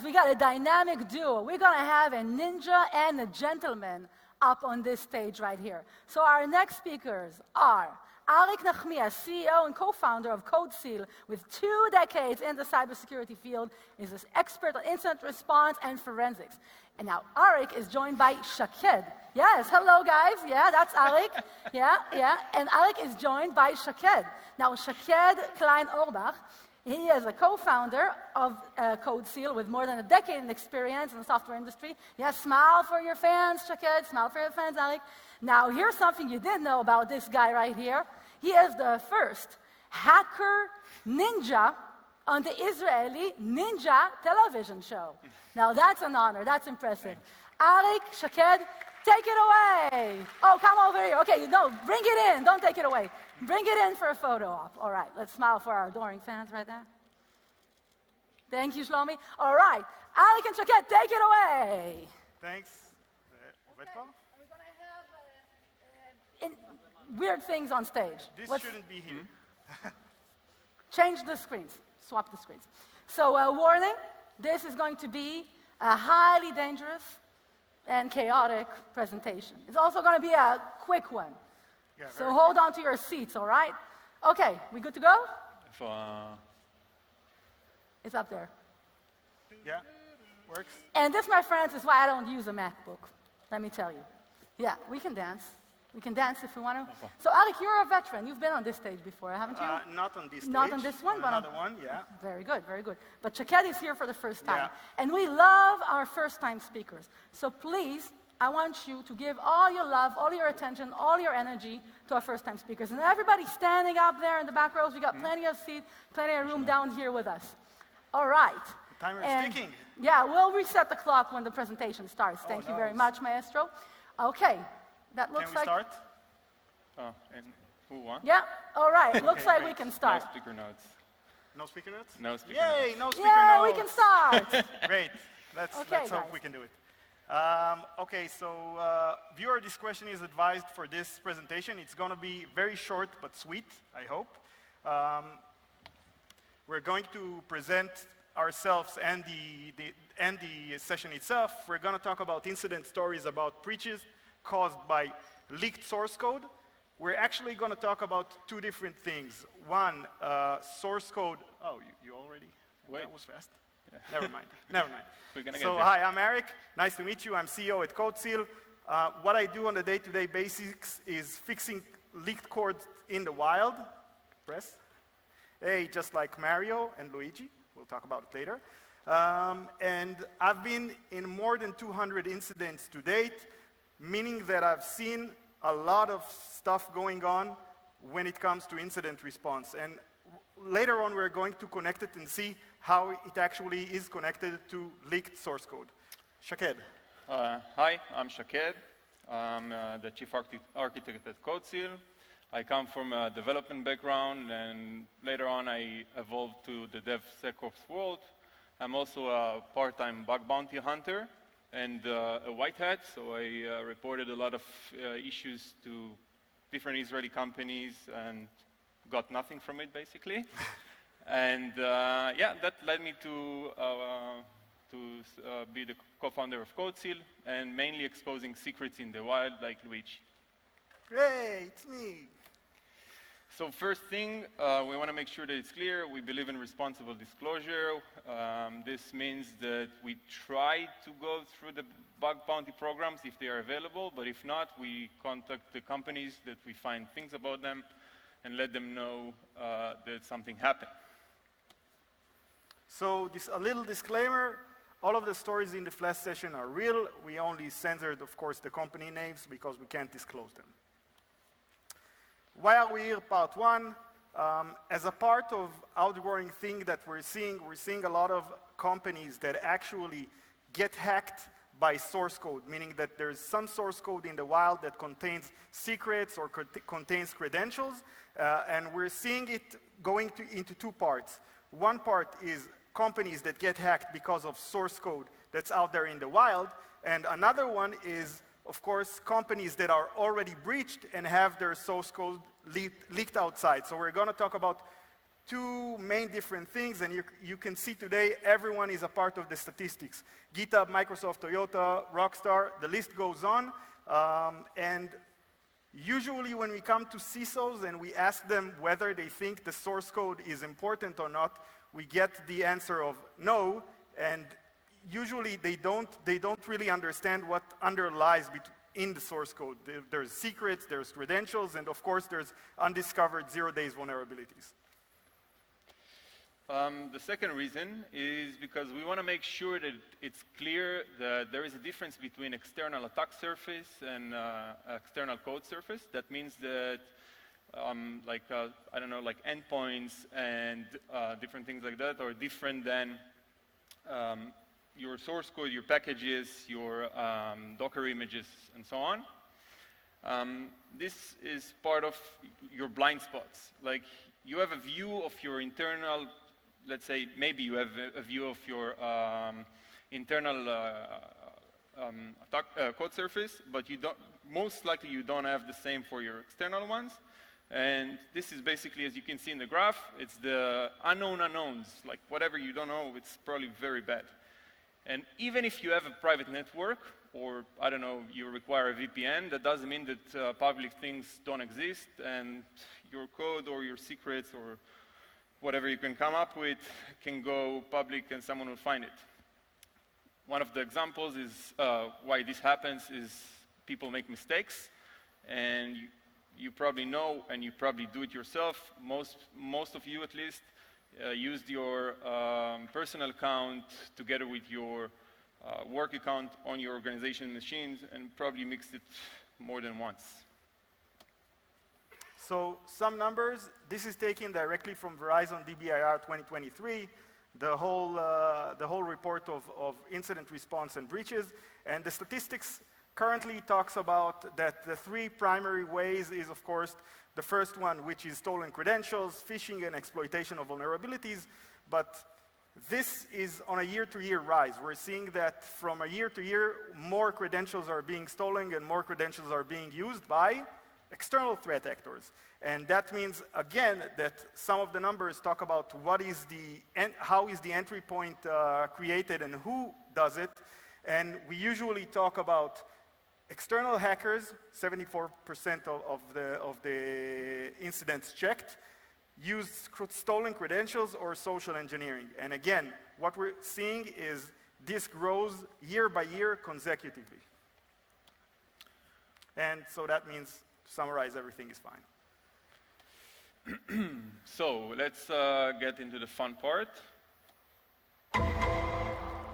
We got a dynamic duo. We're going to have a ninja and a gentleman up on this stage right here. So our next speakers are Arik Nachmias, CEO and co-founder of CodeSeal, with 2 decades in the cybersecurity field, is an expert on incident response and forensics. And now Arik is joined by Shaked. Yes, hello guys. Yeah, that's Arik. Yeah. And Arik is joined by Shaked. Now Shaked Klein Orbach, he is a co-founder of CodeSeal with more than a decade in experience in the software industry. Yeah, smile for your fans, Shaked. Smile for your fans, Arik. Now, here's something you didn't know about this guy right here. He is the first hacker ninja on the Israeli Ninja television show. Now, that's an honor. That's impressive. Arik, Shaked, take it away. Oh, come over here. Okay, no, bring it in. Don't take it away. Bring it in for a photo op. All right, let's smile for our adoring fans right there. Thank you, Shlomi. All right, Arik and Shaked, take it away. Thanks. Weird things on stage. This shouldn't be here. Change the screens. Swap the screens. So, warning, this is going to be a highly dangerous and chaotic presentation. It's also going to be a quick one. Yeah, so hold on to your seats, all right? Okay, we good to go? It's up there. Yeah, works. And this, my friends, is why I don't use a MacBook. Let me tell you. Yeah, we can dance. We can dance if we want to. So, Arik, you're a veteran. You've been on this stage before, haven't you? Not on this stage. Not on this one, but on another one, yeah. Very good, very good. But Shaked is here for the first time. Yeah. And we love our first-time speakers. So please, I want you to give all your love, all your attention, all your energy to our first-time speakers. And everybody standing up there in the back rows, we got plenty of seats, plenty of room down here with us. All right. The timer is ticking. Yeah, we'll reset the clock when the presentation starts. Thank you very much, Maestro. Okay. That looks like... Can we start? Oh, and who won? Yeah, all right. Looks like we can start. No speaker notes. No speaker notes? No speaker notes. Yay, no speaker yeah, notes. we can start. Great. Let's hope we can do it. Okay, so viewer discretion is advised for this presentation. It's going to be very short but sweet, I hope. We're going to present ourselves and the session itself. We're going to talk about incident stories about breaches caused by leaked source code. We're actually going to talk about 2 different things. One, source code. Oh, you already? Wait. That was fast. Yeah. Never mind. Never mind. So hi, I'm Arik. Nice to meet you. I'm CEO at CodeSeal. What I do on a day-to-day basis is fixing leaked code in the wild. Press. Hey, just like Mario and Luigi. We'll talk about it later. And I've been in more than 200 incidents to date, meaning that I've seen a lot of stuff going on when it comes to incident response. And later on, we're going to connect it and see how it actually is connected to leaked source code. Shaked. Hi, I'm Shaked. I'm the chief architect at CodeSeal. I come from a development background, and later on, I evolved to the DevSecOps world. I'm also a part-time bug bounty hunter and a white hat, so I reported a lot of issues to different Israeli companies and got nothing from it, basically. And yeah, that led me to be the co-founder of CodeSeal and mainly exposing secrets in the wild, like Luigi. Great, it's me. So first thing, we want to make sure that it's clear. We believe in responsible disclosure. This means that we try to go through the bug bounty programs if they are available, but if not, we contact the companies that we find things about them and let them know that something happened. So a little disclaimer, all of the stories in the flash session are real. We only censored, of course, the company names because we can't disclose them. Why are we here? Part 1. As a part of outgrowing thing that we're seeing a lot of companies that actually get hacked by source code, meaning that there's some source code in the wild that contains secrets or contains credentials, and we're seeing it going into 2 parts. One part is companies that get hacked because of source code that's out there in the wild, and another one is, of course, companies that are already breached and have their source code leaked outside. So we're going to talk about two main different things, and you can see today everyone is a part of the statistics. GitHub, Microsoft, Toyota, Rockstar, the list goes on. And usually when we come to CISOs and we ask them whether they think the source code is important or not, we get the answer of no, and usually they don't really understand what underlies in the source code. There's secrets, there's credentials, and of course there's undiscovered 0 days vulnerabilities. The second reason is because we want to make sure that it's clear that there is a difference between external attack surface and external code surface. That means that I don't know, like endpoints and different things like that are different than your source code, your packages, your Docker images, and so on. This is part of your blind spots. Like, you have a view of your internal, let's say, maybe you have a view of your internal code surface, but you don't, most likely you don't have the same for your external ones. And this is basically, as you can see in the graph, it's the unknown unknowns. Like, whatever you don't know, it's probably very bad. And even if you have a private network, or, I don't know, you require a VPN, that doesn't mean that public things don't exist, and your code or your secrets or whatever you can come up with can go public and someone will find it. One of the examples is why this happens is people make mistakes, and you probably know, and you probably do it yourself, most of you at least, used your personal account together with your work account on your organization machines and probably mixed it more than once. So some numbers, this is taken directly from Verizon DBIR 2023, the whole report of incident response and breaches, and the statistics currently talks about that the three primary ways is, of course, the first one, which is stolen credentials, phishing, and exploitation of vulnerabilities, but this is on a year-to-year rise. We're seeing that from a year to year, more credentials are being stolen and more credentials are being used by external threat actors. And that means, again, that some of the numbers talk about how is the entry point created and who does it. And we usually talk about external hackers, 74% of the incidents checked, used stolen credentials or social engineering. And again, what we're seeing is this grows year by year consecutively. And so that means, to summarize, everything is fine. So let's get into the fun part.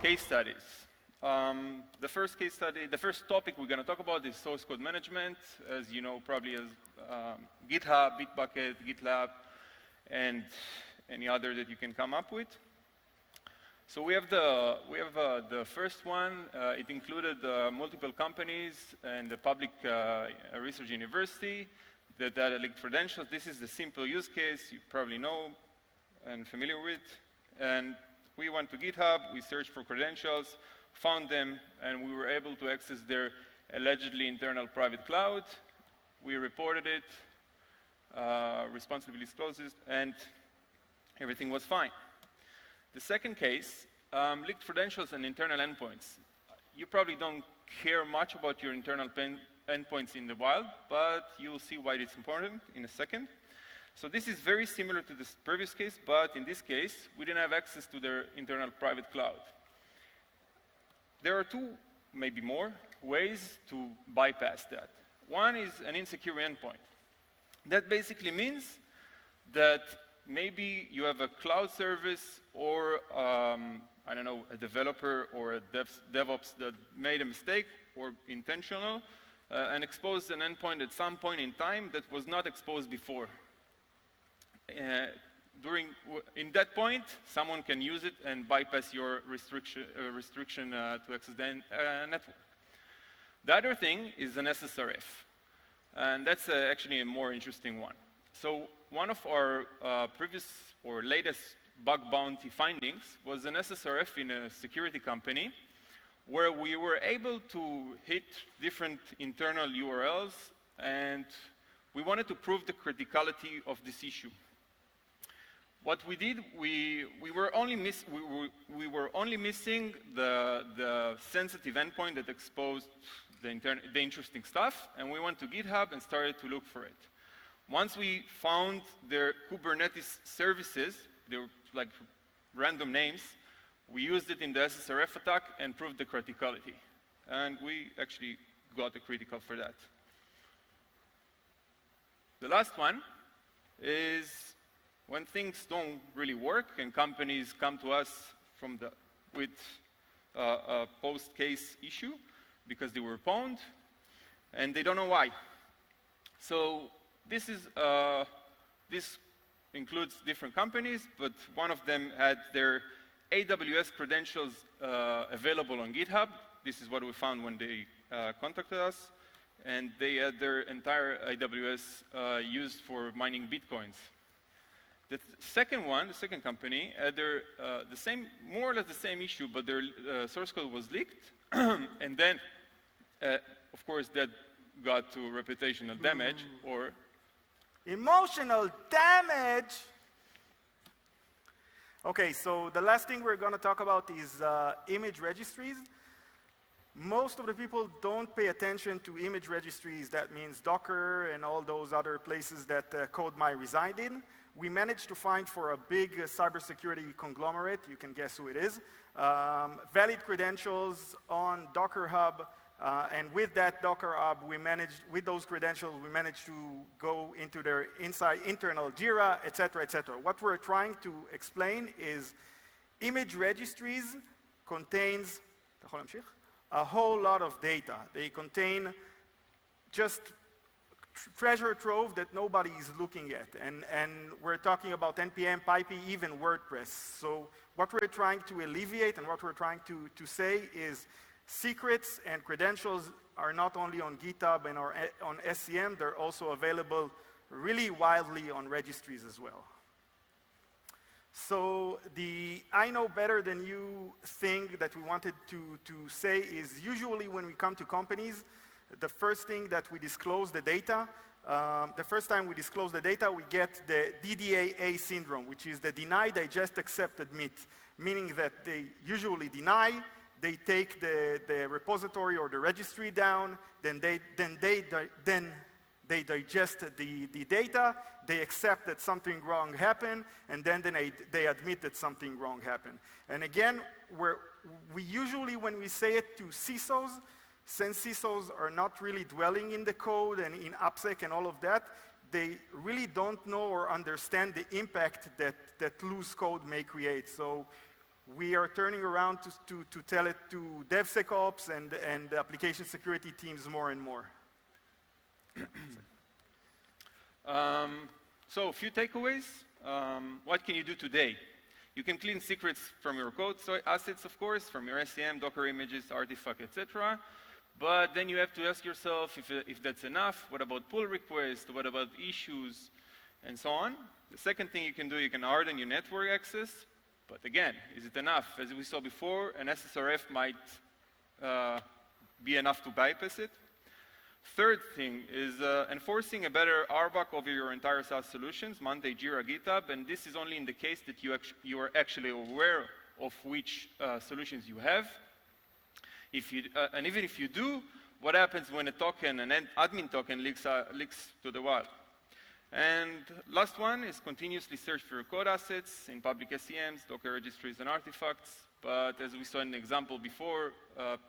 Case studies. The first case study, the first topic we're going to talk about is source code management, as you know, probably as GitHub, Bitbucket, GitLab, and any other that you can come up with. So we have the first one. It included multiple companies and the public research university that had linked credentials. This is the simple use case you probably know and familiar with. And we went to GitHub, we searched for credentials, found them, and we were able to access their allegedly internal private cloud. We reported it, responsibly disclosed it, and everything was fine. The second case, leaked credentials and internal endpoints. You probably don't care much about your internal endpoints in the wild, but you'll see why it's important in a second. So this is very similar to this previous case, but in this case, we didn't have access to their internal private cloud. There are two, maybe more, ways to bypass that. One is an insecure endpoint. That basically means that maybe you have a cloud service or, I don't know, a developer or a DevOps that made a mistake or intentional and exposed an endpoint at some point in time that was not exposed before. In that point, someone can use it and bypass your restriction to access the network. The other thing is an SSRF, and that's actually a more interesting one. So one of our previous or latest bug bounty findings was an SSRF in a security company where we were able to hit different internal URLs, and we wanted to prove the criticality of this issue. what we did, we were only missing the sensitive endpoint that exposed the interesting stuff, and we went to GitHub and started to look for it. Once we found their Kubernetes services, they were like random names, we used it in the SSRF attack and proved the criticality. And we actually got a critical for that. The last one is when things don't really work and companies come to us with a post-case issue because they were pwned and they don't know why. So this includes different companies, but one of them had their AWS credentials available on GitHub. This is what we found when they contacted us. And they had their entire AWS used for mining Bitcoins. The second company, had more or less the same issue, but their source code was leaked. And then, of course, that got to reputational damage or emotional damage. Okay, so the last thing we're going to talk about is image registries. Most of the people don't pay attention to image registries. That means Docker and all those other places that code might reside in. We managed to find for a big cybersecurity conglomerate, you can guess who it is, valid credentials on Docker Hub. And with that Docker Hub, with those credentials, we managed to go into their internal Jira, et cetera, et cetera. What we're trying to explain is image registries contains a whole lot of data. They contain just treasure trove that nobody is looking at. And we're talking about NPM, PyPI, even WordPress. So what we're trying to alleviate and what we're trying to say is secrets and credentials are not only on GitHub and on SCM, they're also available really widely on registries as well. So the I know better than you thing that we wanted to say is usually when we come to companies, the first thing that we disclose the data, the first time we disclose the data, we get the DDAA syndrome, which is the deny, digest, accept, admit, meaning that they usually deny, they take the repository or the registry down, then they digest the data, they accept that something wrong happened, and then they admit that something wrong happened. And again, we usually, when we say it to CISOs, since CISOs are not really dwelling in the code and in AppSec and all of that, they really don't know or understand the impact that loose code may create. So we are turning around to tell it to DevSecOps and the application security teams more and more. So a few takeaways. What can you do today? You can clean secrets from your code assets, of course, from your SCM, Docker images, artifact, etc. But then you have to ask yourself if that's enough. What about pull requests? What about issues? And so on. The second thing you can do, you can harden your network access. But again, is it enough? As we saw before, an SSRF might be enough to bypass it. Third thing is enforcing a better Orbach over your entire SaaS solutions, Monday, Jira, GitHub, and this is only in the case that you are actually aware of which solutions you have. And even if you do, what happens when a token, an admin token, leaks to the wild? And last one is continuously search for your code assets in public SCMs, Docker registries, and artifacts. But as we saw in the example before,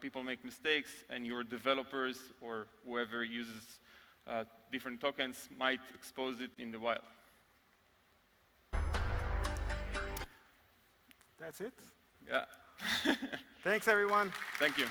people make mistakes, and your developers or whoever uses different tokens might expose it in the wild. That's it? Yeah. Thanks, everyone. Thank you.